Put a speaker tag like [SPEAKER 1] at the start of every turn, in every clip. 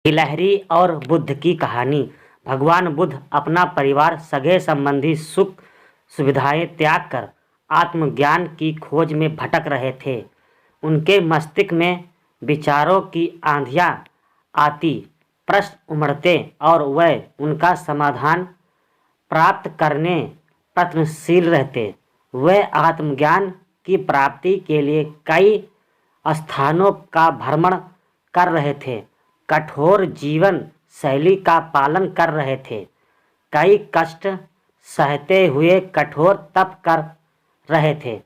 [SPEAKER 1] गिलहरी और बुद्ध की कहानी। भगवान बुद्ध अपना परिवार, सगे संबंधी, सुख सुविधाएं त्याग कर आत्मज्ञान की खोज में भटक रहे थे। उनके मस्तिष्क में विचारों की आंधियां आती, प्रश्न उमड़ते और वह उनका समाधान प्राप्त करने प्रयत्नशील रहते। वह आत्मज्ञान की प्राप्ति के लिए कई स्थानों का भ्रमण कर रहे थे, कठोर जीवन शैली का पालन कर रहे थे, कई कष्ट सहते हुए कठोर तप कर रहे थे,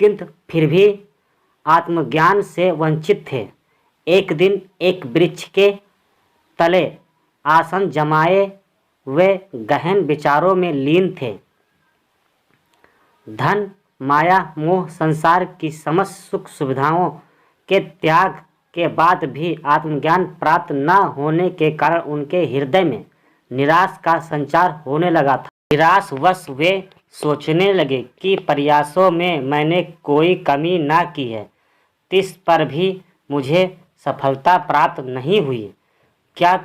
[SPEAKER 1] किंतु फिर भी आत्मज्ञान से वंचित थे। एक दिन एक वृक्ष के तले आसन जमाए वे गहन विचारों में लीन थे। धन, माया, मोह, संसार की समस्त सुख सुविधाओं के त्याग के बाद भी आत्मज्ञान प्राप्त न होने के कारण उनके हृदय में निराश का संचार होने लगा था। निराशवश वे सोचने लगे कि प्रयासों में मैंने कोई कमी ना की है, इस पर भी मुझे सफलता प्राप्त नहीं हुई। क्या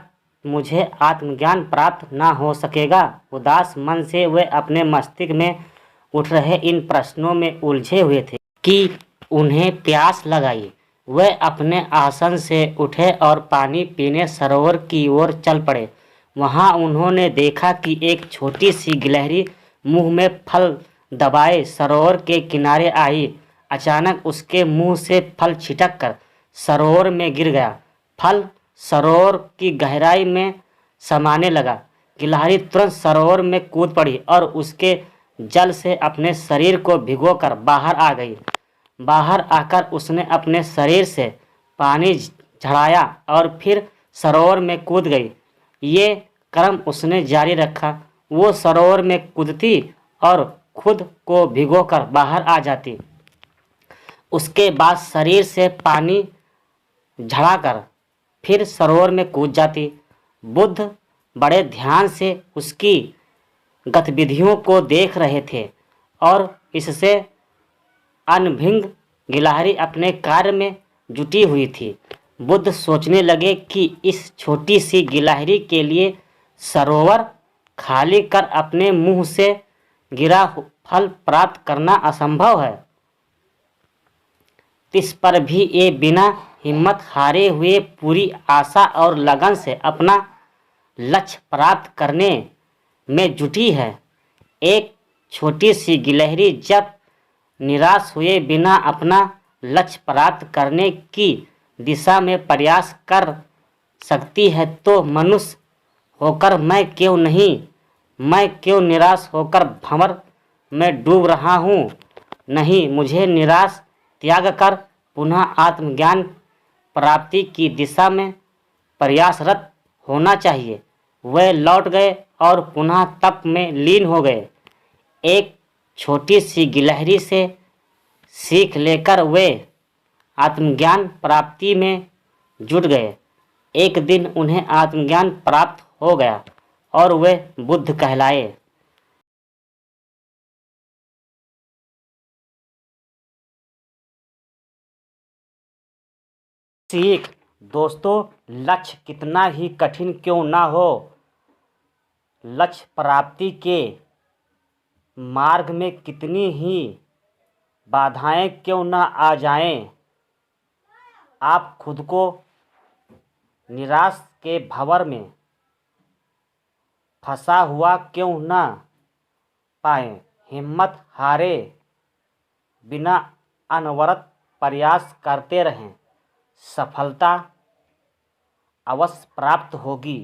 [SPEAKER 1] मुझे आत्मज्ञान प्राप्त ना हो सकेगा? उदास मन से वे अपने मस्तिष्क में उठ रहे इन प्रश्नों में उलझे हुए थे कि उन्हें प्यास लगाई। वे अपने आसन से उठे और पानी पीने सरोवर की ओर चल पड़े। वहां उन्होंने देखा कि एक छोटी सी गिलहरी मुंह में फल दबाए सरोवर के किनारे आई। अचानक उसके मुंह से फल छिटक कर सरोवर में गिर गया। फल सरोवर की गहराई में समाने लगा। गिलहरी तुरंत सरोवर में कूद पड़ी और उसके जल से अपने शरीर को भिगोकर बाहर आ गई। बाहर आकर उसने अपने शरीर से पानी झड़ाया और फिर सरोवर में कूद गई। ये क्रम उसने जारी रखा। वो सरोवर में कूदती और खुद को भिगोकर बाहर आ जाती। उसके बाद शरीर से पानी झड़ाकर फिर सरोवर में कूद जाती। बुद्ध बड़े ध्यान से उसकी गतिविधियों को देख रहे थे और इससे अनभिज्ञ गिलहरी अपने कार्य में जुटी हुई थी। बुद्ध सोचने लगे कि इस छोटी सी गिलहरी के लिए सरोवर खाली कर अपने मुंह से गिरा फल प्राप्त करना असंभव है। इस पर भी ये बिना हिम्मत हारे हुए पूरी आशा और लगन से अपना लक्ष्य प्राप्त करने में जुटी है। एक छोटी सी गिलहरी जब निराश हुए बिना अपना लक्ष्य प्राप्त करने की दिशा में प्रयास कर सकती है, तो मनुष्य होकर मैं क्यों नहीं? मैं क्यों निराश होकर भंवर में डूब रहा हूँ? नहीं, मुझे निराश त्याग कर पुनः आत्मज्ञान प्राप्ति की दिशा में प्रयासरत होना चाहिए। वे लौट गए और पुनः तप में लीन हो गए। एक छोटी सी गिलहरी से सीख लेकर वे आत्मज्ञान प्राप्ति में जुट गए। एक दिन उन्हें आत्मज्ञान प्राप्त हो गया और वे बुद्ध कहलाए। सीख दोस्तों, लक्ष्य कितना ही कठिन क्यों ना हो, लक्ष्य प्राप्ति के मार्ग में कितनी ही बाधाएं क्यों ना आ जाएं, आप खुद को निराश के भंवर में फंसा हुआ क्यों ना पाएं, हिम्मत हारे बिना अनवरत प्रयास करते रहें। सफलता अवश्य प्राप्त होगी।